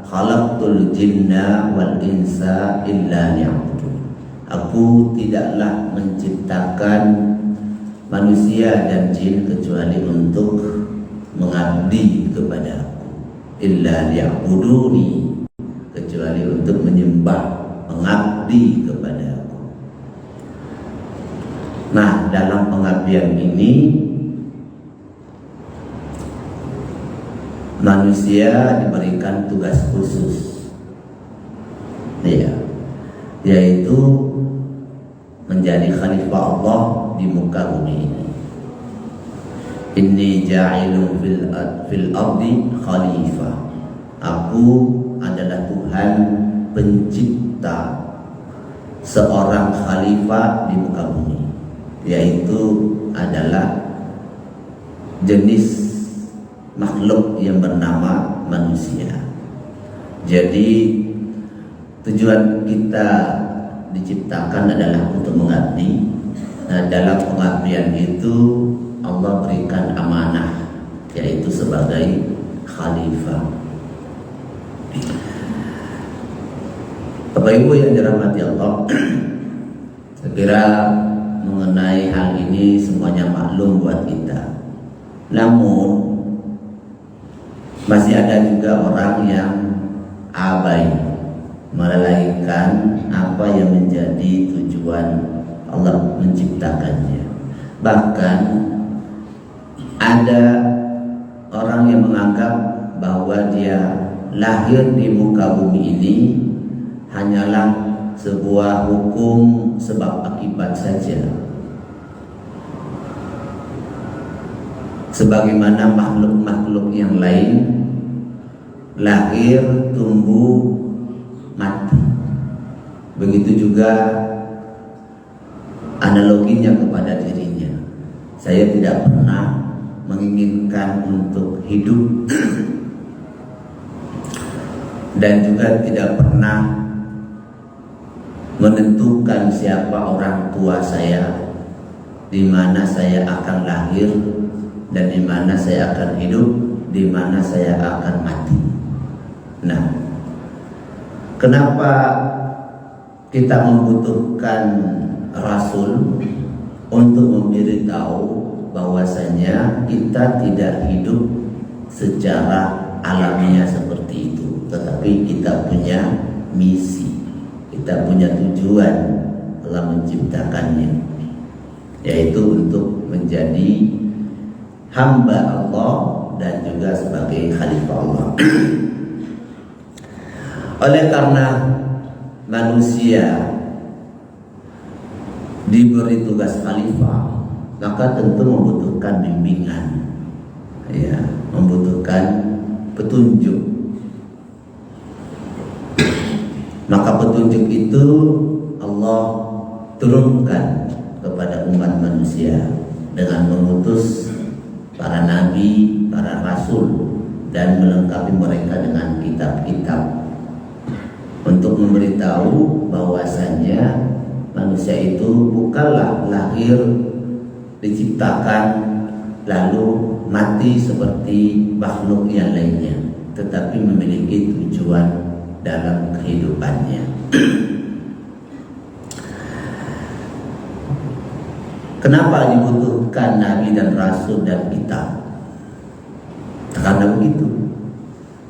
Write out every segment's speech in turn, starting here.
khalaqtul jinna wal insa illa liya'budun. Aku tidaklah menciptakan manusia dan jin kecuali untuk mengabdi kepada aku. Illa liya'buduni, kecuali untuk menyembah, mengabdi kepada aku. Nah, dalam pengabdian ini manusia diberikan tugas khusus, yaitu menjadi khalifah Allah di muka bumi ini. Inni ja'ilun fil ardi khalifah. Aku adalah Tuhan pencipta seorang khalifah di muka bumi, yaitu adalah jenis makhluk yang bernama manusia. Jadi tujuan kita diciptakan adalah untuk mengabdi. Nah, dalam pengabdian itu Allah berikan amanah, yaitu sebagai khalifah. Bapak Ibu yang dirahmati Allah, saya kira mengenai hal ini semuanya maklum buat kita. Namun masih ada juga orang yang abai, melalaikan apa yang menjadi tujuan Allah menciptakannya. Bahkan ada orang yang menganggap bahwa dia lahir di muka bumi ini hanyalah sebuah hukum sebab akibat saja, sebagaimana makhluk-makhluk yang lain lahir, tumbuh, mati. Begitu juga analoginya kepada dirinya. Saya tidak pernah menginginkan untuk hidup dan juga tidak pernah menentukan siapa orang tua saya, di mana saya akan lahir dan di mana saya akan hidup, di mana saya akan mati. Nah, kenapa kita membutuhkan Rasul untuk memberitahu bahwasanya kita tidak hidup secara alamiah seperti itu, tetapi kita punya misi, kita punya tujuan Allah menciptakannya, yaitu untuk menjadi hamba Allah dan juga sebagai khalifah Allah. Oleh karena manusia diberi tugas khalifah, maka tentu membutuhkan bimbingan, membutuhkan petunjuk. Maka petunjuk itu Allah turunkan kepada umat manusia dengan mengutus para nabi, para rasul, dan melengkapi mereka dengan kitab-kitab untuk memberitahu bahwasanya manusia itu bukanlah lahir diciptakan lalu mati seperti makhluk yang lainnya, tetapi memiliki tujuan dalam kehidupannya. Kenapa dibutuhkan nabi dan rasul dan kitab? Karena begitu.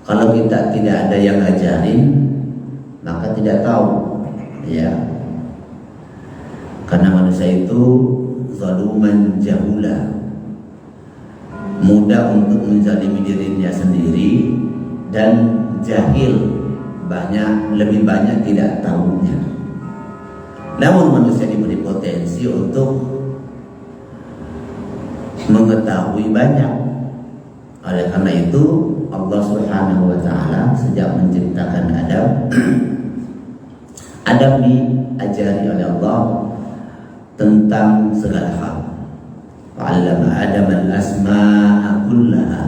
Kalau kita tidak ada yang ngajarin, maka tidak tahu, karena manusia itu zaluman jahula, mudah untuk menzalimi dirinya sendiri, dan jahil, lebih banyak tidak tahunya. Namun manusia diberi potensi untuk mengetahui banyak. Oleh karena itu Allah Subhanahu wa ta'ala sejak menciptakan Adam diajari oleh Allah tentang segala hal. Fa'allama Adam al-asma'a kullaha.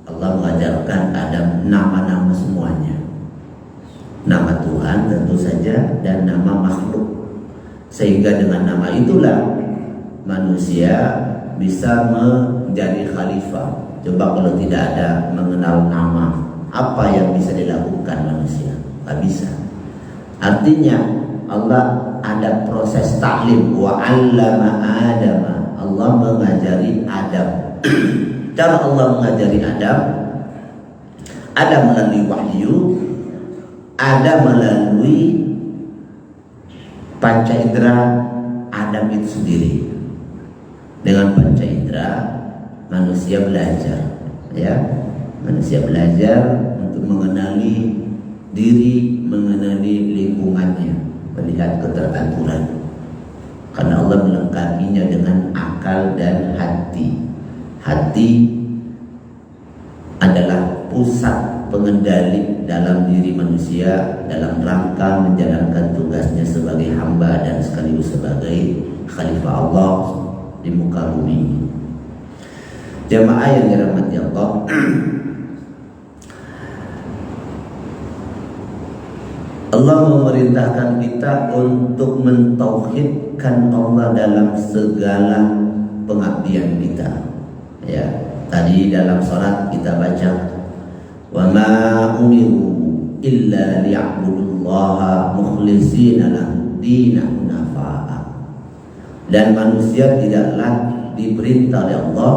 Allah mengajarkan Adam nama-nama semuanya. Nama Tuhan tentu saja dan nama makhluk. Sehingga dengan nama itulah manusia bisa menjadi khalifah. Coba kalau tidak ada mengenal nama, apa yang bisa dilakukan menyatukan manusia, nggak bisa. Artinya Allah ada proses taklim, wa 'allama Adama, Allah mengajari Adam. Cara Allah mengajari Adam, ada melalui wahyu, ada melalui panca indera Adam itu sendiri. Dengan panca indera manusia belajar, ya, manusia belajar untuk mengenali diri, mengenali lingkungannya, melihat keteraturan. Karena Allah melengkapinya dengan akal dan hati. Hati adalah pusat pengendali dalam diri manusia dalam rangka menjalankan tugasnya sebagai hamba dan sekaligus sebagai khalifah Allah di muka bumi. Jamaah yang dirahmati Allah, Allah memerintahkan kita untuk mentauhidkan Allah dalam segala pengabdian kita. Ya, tadi dalam salat kita baca, wa ma umiru illa liya'budullaha mukhlishina lahu dinahu hunafa'a. Dan manusia tidaklah diperintah oleh Allah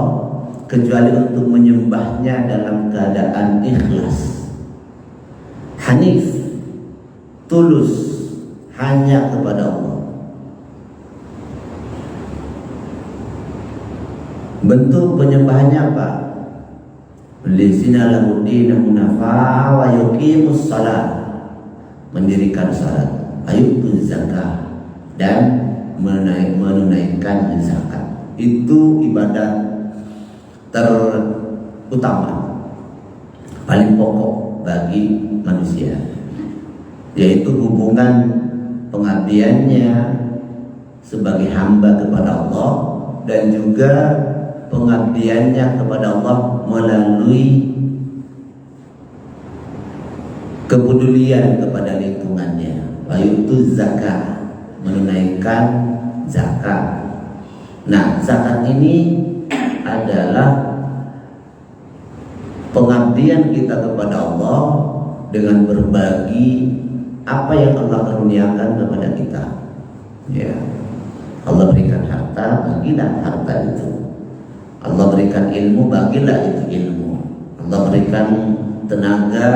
kecuali untuk menyembahnya dalam keadaan ikhlas, hanif, tulus, hanya kepada Allah. Bentuk penyembahannya apa? Lisina lahu dinahu hunafa'a wa yuqimus salat, mendirikan salat, ayutuz zakah, dan menunaikan zakat. Itu ibadah terutama, paling pokok bagi manusia, yaitu hubungan pengabdiannya sebagai hamba kepada Allah dan juga pengabdiannya kepada Allah melalui kepedulian kepada lingkungannya, yaitu zakat, menunaikan zakat. Nah, zakat ini adalah pengabdian kita kepada Allah dengan berbagi apa yang Allah karuniakan kepada kita. Ya, Allah berikan harta, bagilah harta itu. Allah berikan ilmu, bagilah itu ilmu. Allah berikan tenaga,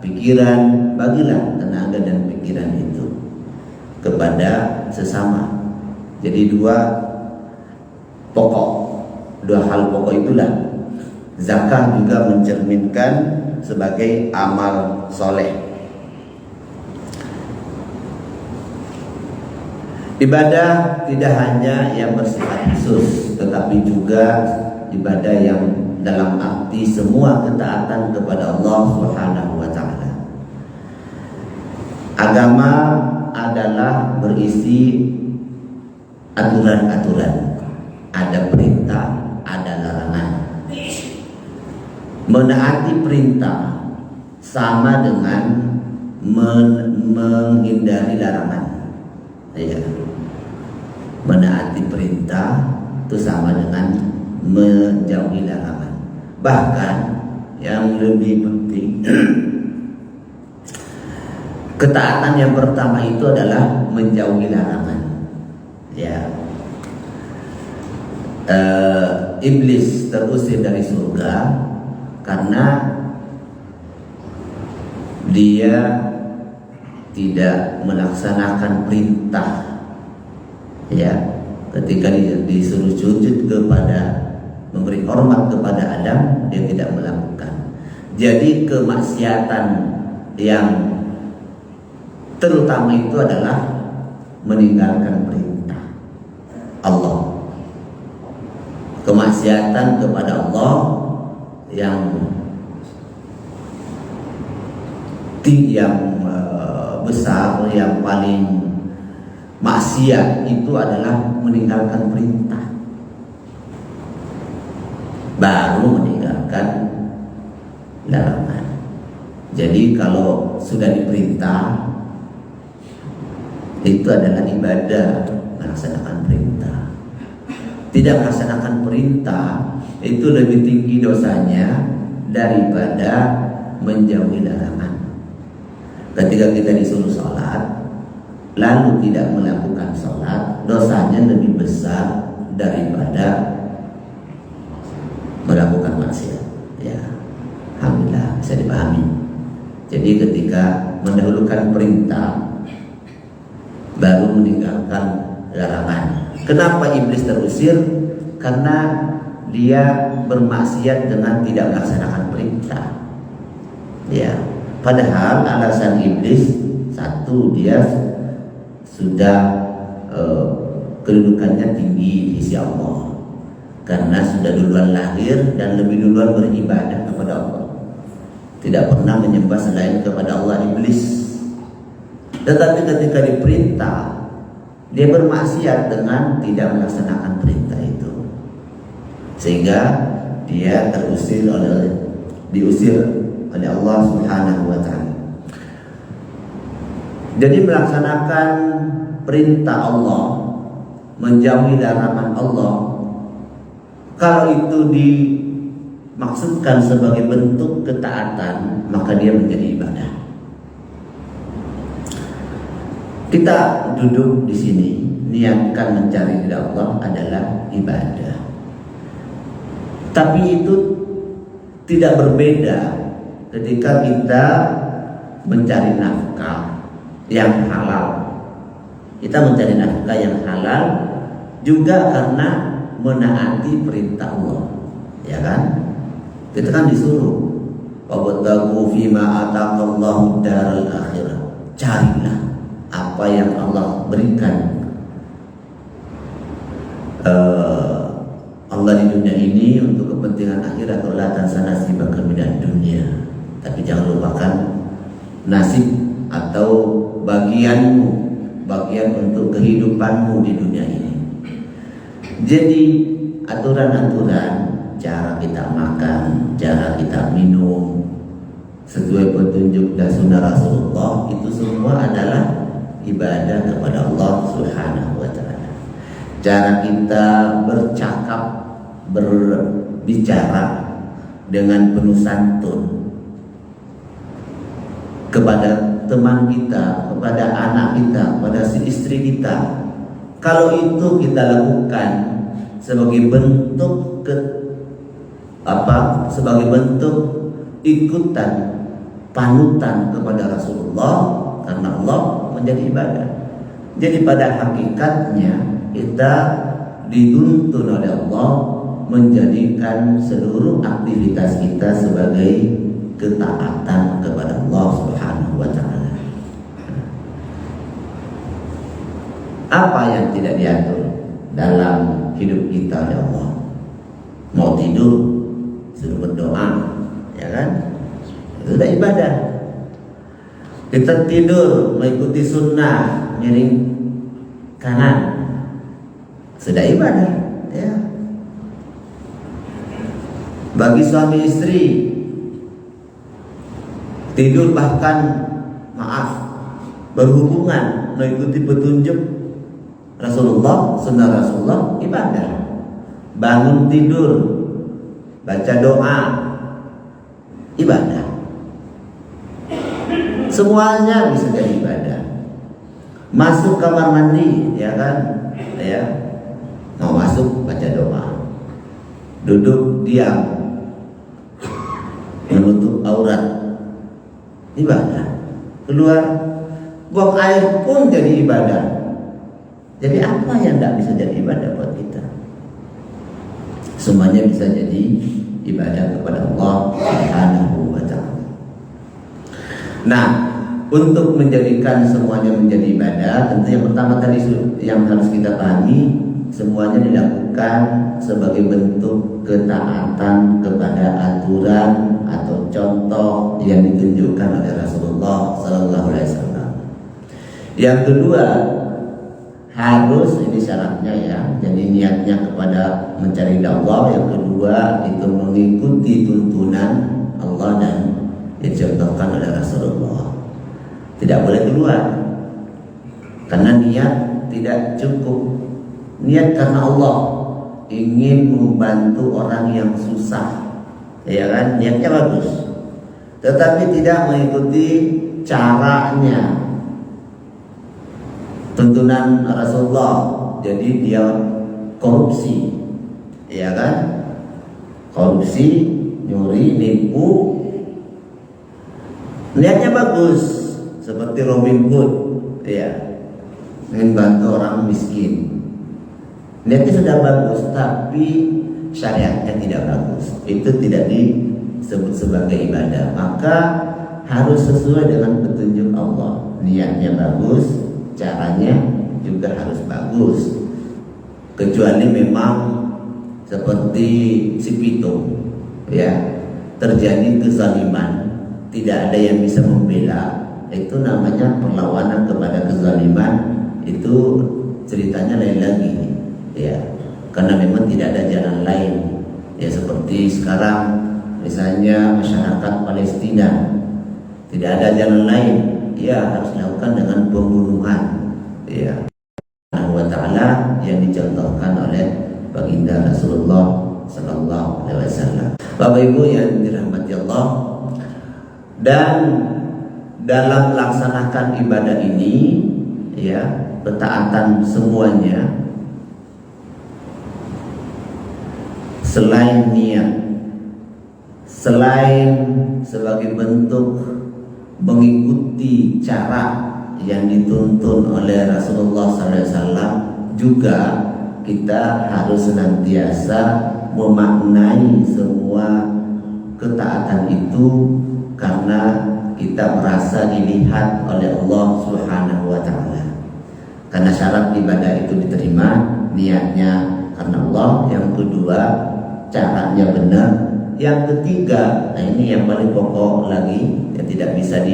pikiran, bagilah tenaga dan pikiran itu kepada sesama. Jadi dua hal pokok itulah. Zakat juga mencerminkan sebagai amal soleh. Ibadah tidak hanya yang bersifat khusus, tetapi juga ibadah yang dalam arti semua ketaatan kepada Allah Subhanahu wa ta'ala. Agama adalah berisi aturan-aturan, ada perintah, ada larangan. Menaati perintah sama dengan menghindari larangan. Ya. Menaati perintah itu sama dengan menjauhi larangan. Bahkan yang lebih penting, ketaatan yang pertama itu adalah menjauhi larangan. Ya, iblis terusir dari surga karena dia tidak melaksanakan perintah. Ya, ketika disuruh sujud kepada, memberi hormat kepada Adam, dia tidak melakukan. Jadi kemaksiatan yang terutama itu adalah meninggalkan perintah Allah. Kemaksiatan kepada Allah yang besar, yang paling maksiat itu adalah meninggalkan perintah, baru meninggalkan larangan. Jadi kalau sudah diperintah, itu adalah ibadah, melaksanakan perintah. Tidak melaksanakan perintah itu lebih tinggi dosanya daripada menjauhi larangan. Ketika kita disuruh sholat lalu tidak melakukan sholat, dosanya lebih besar daripada melakukan maksiat. Ya, alhamdulillah bisa dipahami. Jadi ketika mendahulukan perintah baru meninggalkan larangan. Kenapa iblis terusir? Karena dia bermaksiat dengan tidak melaksanakan perintah. Ya, padahal alasan iblis satu, dia sudah kedudukannya tinggi di sisi Allah karena sudah duluan lahir dan lebih duluan beribadah kepada Allah, tidak pernah menyembah selain kepada Allah iblis. Tetapi ketika diperintah dia bermaksiat dengan tidak melaksanakan perintah itu, sehingga dia diusir oleh Allah Subhanahu wa taala. Jadi melaksanakan perintah Allah, menjauhi larangan Allah, kalau itu dimaksudkan sebagai bentuk ketaatan, maka dia menjadi ibadah. Kita duduk di sini, niatkan mencari ridha Allah adalah ibadah. Tapi itu tidak berbeda ketika kita mencari nafkah yang halal. Kita mencari nafkah yang halal juga karena menaati perintah Allah, ya kan? Kita kan disuruh wabtaghu fima ataqallahu daral akhirah. Carilah apa yang Allah berikan Allah di dunia ini untuk kepentingan akhirat. La tansa nasibaka minad dunya. Tapi jangan lupakan nasib atau bagian untuk kehidupanmu di dunia ini. Jadi aturan-aturan, cara kita makan, cara kita minum sesuai petunjuk dan sunnah Rasulullah, itu semua adalah ibadah kepada Allah Subhanahu wa taala. Cara kita bercakap, berbicara dengan penuh santun kepada teman kita, kepada anak kita, kepada si istri kita, kalau itu kita lakukan sebagai bentuk sebagai bentuk ikutan panutan kepada Rasulullah, karena Allah menjadi ibadah. Jadi pada hakikatnya kita dituntun oleh Allah menjadikan seluruh aktivitas kita sebagai ketaatan kepada Allah Subhanahu wa taala. Apa yang tidak diatur dalam hidup kita oleh Allah? Mau tidur suruh berdoa, ya kan? Itu sudah ibadah. Kita tidur mengikuti sunnah, miring kanan, sudah ibadah, ya. Bagi suami istri tidur bahkan berhubungan mengikuti petunjuk Rasulullah, sunnah Rasulullah, ibadah. Bangun tidur baca doa, ibadah. Semuanya bisa jadi ibadah. Masuk kamar mandi, ya kan? Ya. Mau masuk baca doa. Duduk diam, menutup aurat, ibadah. Keluar buang air pun jadi ibadah. Jadi apa yang tidak bisa jadi ibadah buat kita? Semuanya bisa jadi ibadah kepada Allah Subhanahu wa ta'ala. Nah, untuk menjadikan semuanya menjadi ibadah, tentu yang pertama tadi yang harus kita pahami, semuanya dilakukan sebagai bentuk ketaatan kepada aturan atau contoh yang ditunjukkan oleh Rasulullah Sallallahu Alaihi Wasallam. Yang kedua, harus, ini syaratnya ya, jadi niatnya kepada mencari Allah. Yang kedua itu mengikuti tuntunan Allah dan dicontohkan oleh Rasulullah. Tidak boleh keluar, karena niat tidak cukup. Niat karena Allah ingin membantu orang yang susah, ya kan? Niatnya bagus. tetapi tidak mengikuti caranya, tuntunan Rasulullah. Jadi dia korupsi, ya kan? Korupsi, nyuri, nipu. Niatnya bagus, seperti Robin Hood, ya, ingin bantu orang miskin. Niatnya sudah bagus, tapi syariatnya tidak bagus. Itu tidak disebut sebagai ibadah. Maka harus sesuai dengan petunjuk Allah. Niatnya bagus, caranya juga harus bagus. Kecuali memang seperti si Pitung, ya, terjadi kezaliman, tidak ada yang bisa membela, itu namanya perlawanan kepada kezaliman. Itu ceritanya lain lagi, ya, karena memang tidak ada jalan lain, ya, seperti sekarang misalnya masyarakat Palestina, tidak ada jalan lain, ya, harus dilakukan dengan pembunuhan, ya, Allah Ta'ala yang dicontohkan oleh baginda Rasulullah Sallallahu Alaihi Wasallam. Bapak Ibu yang dirahmati Allah, dan dalam melaksanakan ibadah ini, ya, ketaatan semuanya, selain niat, selain sebagai bentuk mengikuti cara yang dituntun oleh Rasulullah SAW, juga kita harus senantiasa memaknai semua ketaatan itu karena kita merasa dilihat oleh Allah Subhanahu wa Ta'ala. Karena syarat ibadah itu diterima, niatnya karena Allah. Yang kedua, caranya benar. Yang ketiga, nah ini yang paling pokok lagi, yang tidak bisa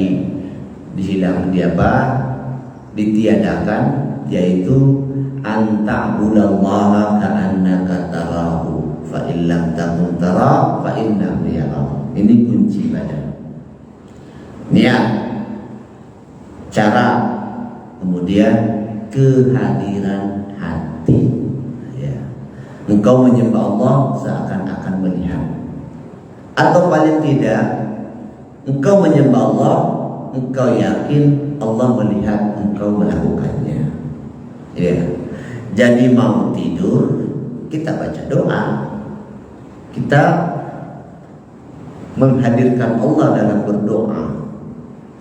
ditiadakan, yaitu anta'budallaha ka'annaka tarahu fa illam takun tara fa innahu yarahu. Ini kunci ibadah. Niat, cara, kemudian kehadiran hati, ya. Engkau menyembah Allah seakan-akan melihat, atau paling tidak engkau menyembah Allah, engkau yakin Allah melihat engkau melakukannya, ya. Jadi mau tidur, kita baca doa, kita menghadirkan Allah dalam berdoa,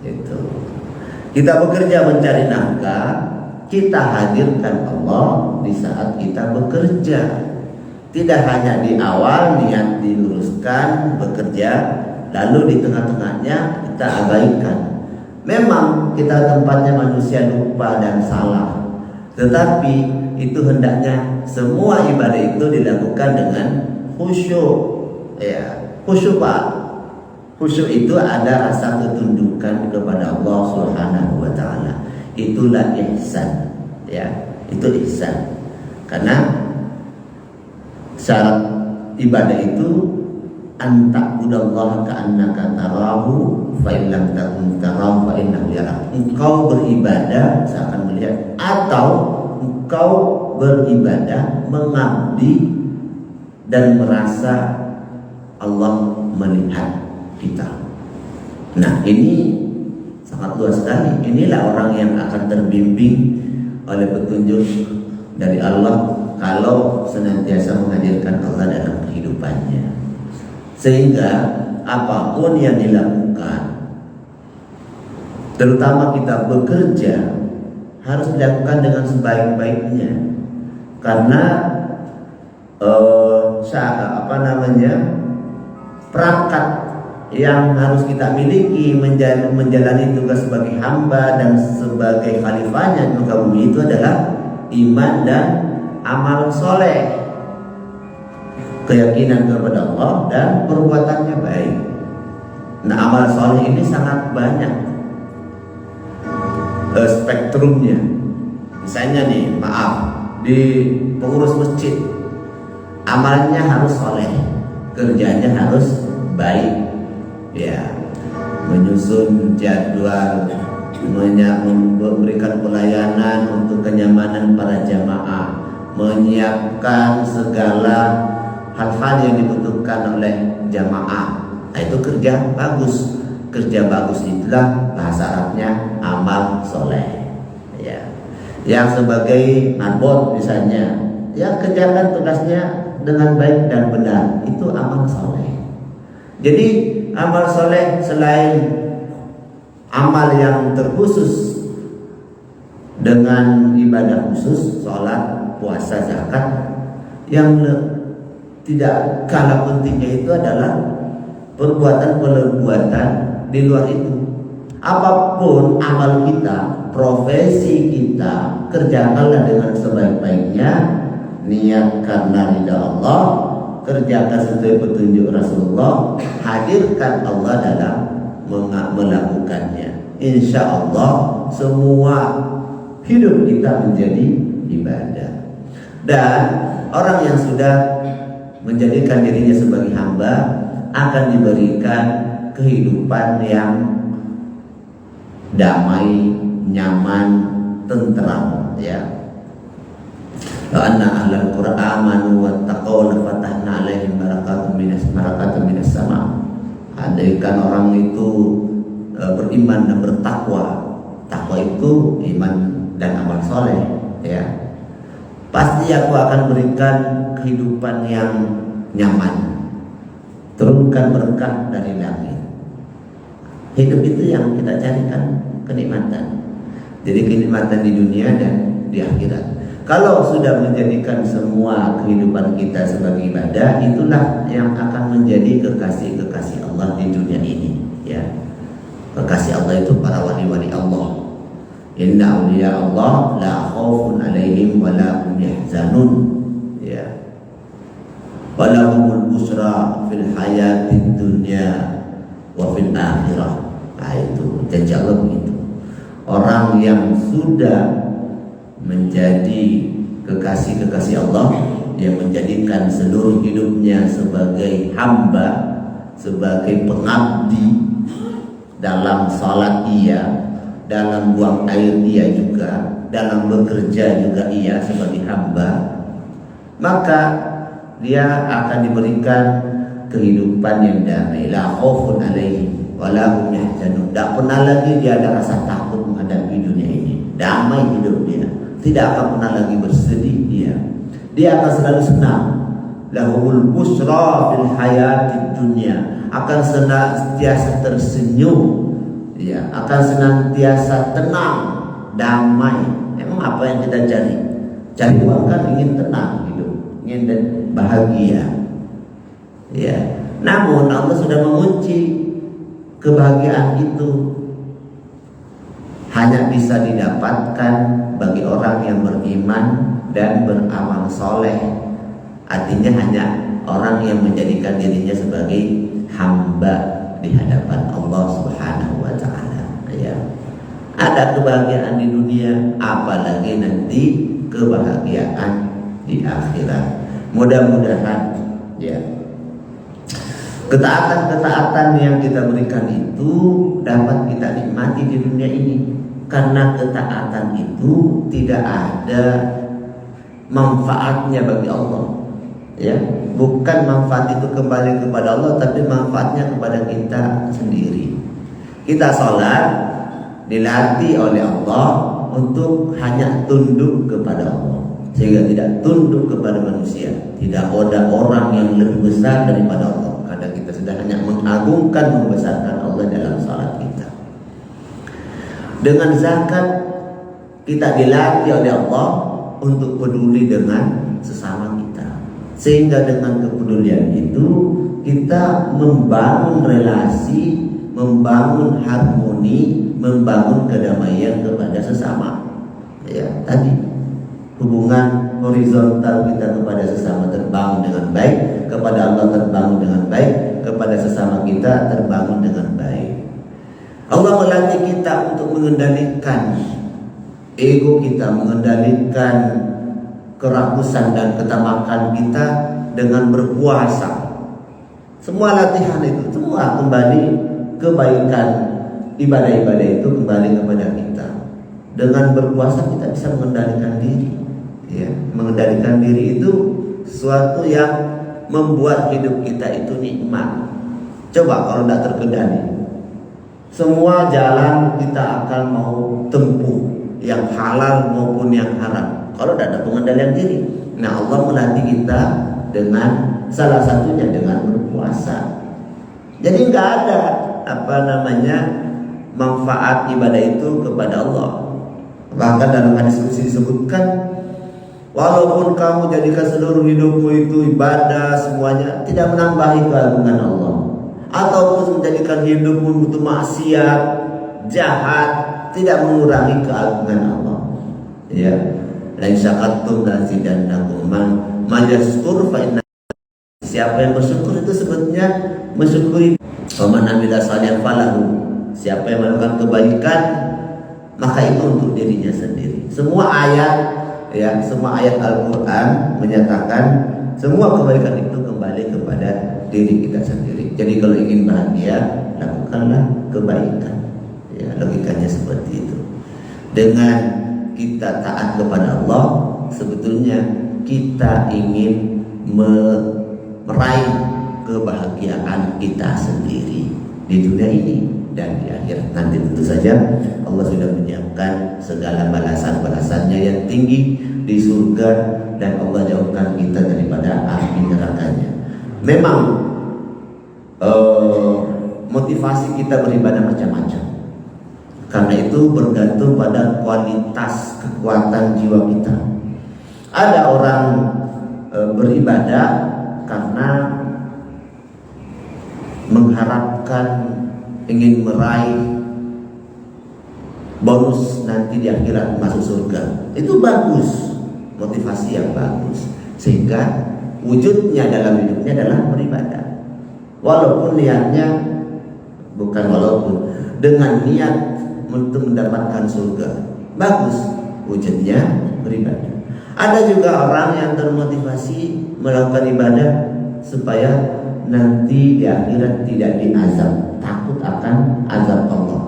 itu. Kita bekerja mencari nafkah, kita hadirkan Allah di saat kita bekerja. Tidak hanya di awal niat diluruskan bekerja, lalu di tengah-tengahnya kita abaikan. Memang kita tempatnya manusia lupa dan salah, tetapi itu hendaknya semua ibadah itu dilakukan dengan khusyuk, ya, khusyuk, Pak. Khusyuk itu ada rasa ketundukan kepada Allah Subhanahu wa Ta'ala. Itulah ihsan, ya, itu ihsan. Karena syarat ibadah itu anta'budallaha ka'annaka tarahu fa illam takun tarahu fa innahu yarak. Engkau beribadah seakan melihat, atau engkau beribadah mengabdi dan merasa Allah melihat kita. Nah, ini sangat luas sekali. Inilah orang yang akan terbimbing oleh petunjuk dari Allah kalau senantiasa menghadirkan Allah dalam kehidupannya. Sehingga apapun yang dilakukan, terutama kita bekerja, harus dilakukan dengan sebaik-baiknya. Karena perangkat yang harus kita miliki menjalani tugas sebagai hamba dan sebagai khalifahnya di muka bumi itu adalah iman dan amal soleh, keyakinan kepada Allah dan perbuatannya baik. Nah, amal soleh ini sangat banyak spektrumnya. Misalnya nih, maaf, di pengurus masjid, amalnya harus soleh, kerjanya harus baik, ya, menyusun jadwal, memberikan pelayanan untuk kenyamanan para jamaah, menyiapkan segala hal-hal yang dibutuhkan oleh jamaah. Nah, itu kerja bagus. kerja bagus itulah bahasa Arabnya amal soleh. Ya, yang sebagai marbot misalnya, yang kerjakan tugasnya dengan baik dan benar, itu amal soleh. Jadi amal soleh selain amal yang terkhusus dengan ibadah khusus, sholat, puasa, zakat, yang tidak kalah pentingnya itu adalah perbuatan-perbuatan di luar itu. Apapun amal kita, profesi kita, kerjakanlah dengan sebaik-baiknya, niat karena ridha Allah, kerjakan sesuai petunjuk Rasulullah, hadirkan Allah dalam melakukannya. Insya Allah semua hidup kita menjadi ibadah. Dan orang yang sudah menjadikan dirinya sebagai hamba akan diberikan kehidupan yang damai, nyaman, tentram, ya. Anna ahlal Qur'an amanu wattaqaw la fatahna 'alaihim barakatun minas sama. Andaikan orang itu beriman dan bertakwa. Takwa itu iman dan amal soleh, ya. Pasti aku akan berikan kehidupan yang nyaman, turunkan berkah dari langit. Hidup itu yang kita carikan kenikmatan. Jadi kenikmatan di dunia dan di akhirat. Kalau sudah menjadikan semua kehidupan kita sebagai ibadah, itulah yang akan menjadi kekasih-kekasih Allah di dunia ini, ya. Kekasih Allah itu para wali-wali Allah. Inna awliya Allah la khaufun alaihim wa la hum yahzanun, ya. Wa lahumul busra fil hayatid dunya wa fil akhirah. Nah, itu janji Allah begitu. Orang yang sudah menjadi kekasih-kekasih Allah, yang menjadikan seluruh hidupnya sebagai hamba, sebagai pengabdi, dalam salat iya, dalam buang air iya juga, dalam bekerja juga iya sebagai hamba, maka dia akan diberikan kehidupan yang damai. La khaufun alaihim wa la hum yahzanun. Tak pernah lagi dia ada rasa takut menghadapi dunia ini. Damai hidup dia. Tidak akan pernah lagi bersedih dia. Dia akan selalu senang. Lahumul busra fil hayatid dunya. Akan senantiasa tersenyum. Ya, akan senantiasa tenang, damai. Emang apa yang kita cari? Cari uang kan ingin tenang hidup, ingin dan bahagia. Ya. Namun Allah sudah mengunci kebahagiaan itu hanya bisa didapatkan bagi orang yang beriman dan beramal soleh. Artinya hanya orang yang menjadikan dirinya sebagai hamba di hadapan Allah Subhanahu wa ta'ala, ya. Ada kebahagiaan di dunia, apalagi nanti kebahagiaan di akhirat. Mudah-mudahan, ya, ketaatan-ketaatan yang kita berikan itu dapat kita nikmati di dunia ini. Karena ketaatan itu tidak ada manfaatnya bagi Allah, ya. Bukan manfaat itu kembali kepada Allah, tapi manfaatnya kepada kita sendiri. Kita sholat dilatih oleh Allah untuk hanya tunduk kepada Allah, sehingga tidak tunduk kepada manusia. Tidak ada orang yang lebih besar daripada Allah, karena kita sudah hanya mengagungkan, membesarkan Allah dalam sholat kita. Dengan zakat kita dilatih oleh Allah untuk peduli dengan sesama kita. Sehingga dengan kepedulian itu kita membangun relasi, membangun harmoni, membangun kedamaian kepada sesama. Ya, tadi hubungan horizontal kita kepada sesama terbangun dengan baik, kepada Allah terbangun dengan baik, kepada sesama kita terbangun dengan baik. Allah melatih kita untuk mengendalikan ego kita, mengendalikan kerakusan dan ketamakan kita dengan berpuasa. Semua latihan itu, semua kembali kebaikan, ibadah-ibadah itu kembali kepada kita. Dengan berpuasa kita bisa mengendalikan diri, ya. Mengendalikan diri itu sesuatu yang membuat hidup kita itu nikmat. Coba kalau tidak terkendali, Semua jalan kita akan mau tempuh, yang halal maupun yang haram, kalau tidak ada pengendalian diri. Nah, Allah melatih kita dengan salah satunya dengan berpuasa. Jadi nggak ada manfaat ibadah itu kepada Allah. Bahkan dalam hadis qudsi disebutkan, walaupun kamu jadikan seluruh hidupmu itu ibadah semuanya, tidak menambahi keagungan Allah. Ataupun menjadikan hidupmu itu maksiat, jahat, tidak mengurangi keagungan Allah. Ya, la syakartum la zidannakum man yashkur fa inna. Siapa yang bersyukur itu sebetulnya mensyukuri. Faman amila shalihan falahu. Siapa yang melakukan kebaikan maka itu untuk dirinya sendiri. Semua ayat Al-Qur'an menyatakan semua kebaikan itu kembali kepada diri kita sendiri. Jadi kalau ingin bahagia, lakukanlah kebaikan. Ya, logikanya seperti itu. Dengan kita taat kepada Allah, sebetulnya kita ingin meraih kebahagiaan kita sendiri di dunia ini dan di akhirat nanti. Tentu saja Allah sudah menyiapkan segala balasan-balasannya yang tinggi di surga, dan Allah jauhkan kita daripada api nerakanya. Memang motivasi kita beribadah macam-macam. Karena itu bergantung pada kualitas kekuatan jiwa kita. Ada orang beribadah karena mengharapkan ingin meraih bonus nanti di akhirat masuk surga. Itu bagus, motivasi yang bagus, sehingga wujudnya dalam hidupnya adalah beribadah. Walaupun niatnya dengan niat untuk mendapatkan surga, bagus, wujudnya beribadah. Ada juga orang yang termotivasi melakukan ibadah supaya nanti di akhirat tidak diazab, takut akan azab Allah.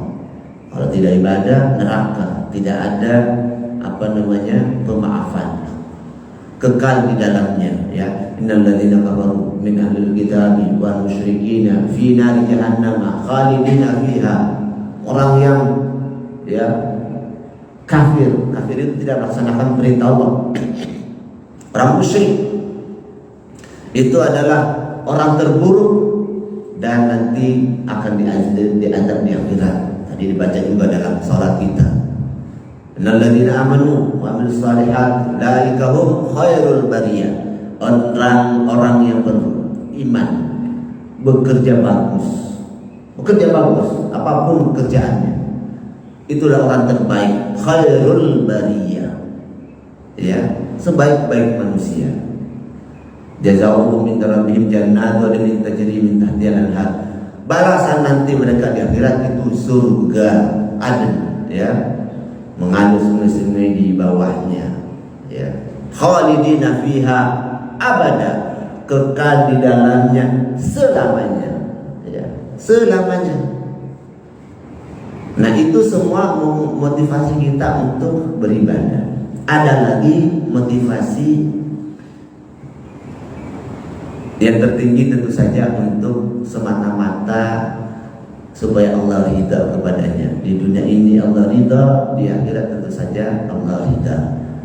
Kalau tidak ibadah, neraka, tidak ada pemaafan, kekal di dalamnya. Ya, innal ladzina kafaru min ahlil kitabi wal musyrikina fi nari jahannam khalidina fiha. Orang yang kafir itu tidak melaksanakan perintah Allah. Orang musyrik itu adalah orang terburuk dan nanti akan diazab di akhirat. Tadi dibaca juga dalam salat kita. Innal ladzina amanu wa amilus shalihat ulaika hum khairul bariyah. Orang-orang yang beriman, bekerja bagus, apapun pekerjaannya, itulah orang terbaik, khairul bariyah. Ya, sebaik-baik manusia. Jazaohum min rabbihim jannatun tajri min tahtiha al-anhar. Balasan nanti mereka di akhirat itu surga adn, ya, mengalir sungai-sungai di bawahnya, ya. Khalidina fiha abada, kekal di dalamnya selamanya, ya, selamanya. Nah, itu semua motivasi kita untuk beribadah. Ada lagi motivasi yang tertinggi, tentu saja untuk semata-mata supaya Allah ridha kepadanya. Di dunia ini Allah ridha, di akhirat tentu saja Allah ridha.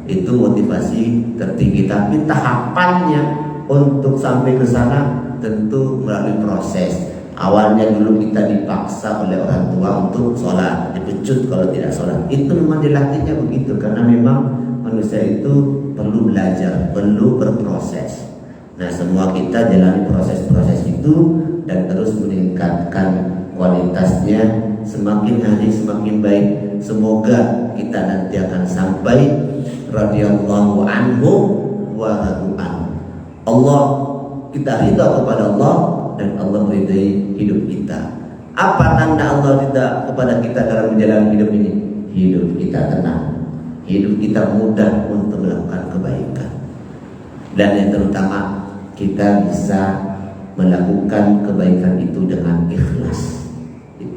Itu motivasi tertinggi. Tapi tahapannya untuk sampai ke sana tentu melalui proses. Awalnya dulu kita dipaksa oleh orang tua untuk sholat, dipecut kalau tidak sholat. Itu memang dilatihnya begitu, karena memang manusia itu perlu belajar, perlu berproses. Nah, semua kita jalani proses-proses itu dan terus meningkatkan kualitasnya, semakin hari semakin baik. Semoga kita nanti akan sampai radhiyallahu anhu wa radu anhu. Allah, kita ridha kepada Allah dan Allah meridai hidup kita. Apa tanda Allah ridha kepada kita dalam menjalani hidup ini? Hidup kita tenang, hidup kita mudah untuk melakukan kebaikan, dan yang terutama kita bisa melakukan kebaikan itu dengan ikhlas.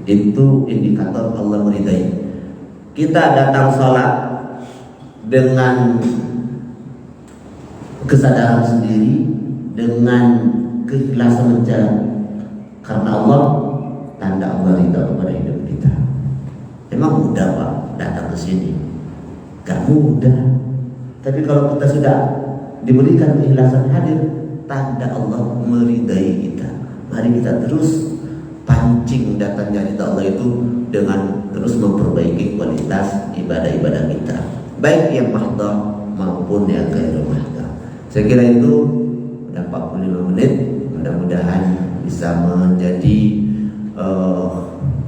Itu indikator Allah meridai. Kita datang sholat dengan kesadaran sendiri, dengan keikhlasan menjalankan karena Allah, tanda Allah ridha kepada hidup kita. Memang mudah Pak datang ke sini, gak mudah. Tapi kalau kita sudah diberikan keikhlasan hadir, tanda Allah meridai kita. Mari kita terus pancing datangnya ridha Allah itu dengan terus memperbaiki kualitas ibadah-ibadah kita, baik yang mahdhah maupun yang ghairu mahdhah. Saya kira itu udah 45 menit. Mudah-mudahan bisa menjadi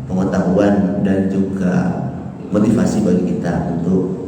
pengetahuan dan juga motivasi bagi kita untuk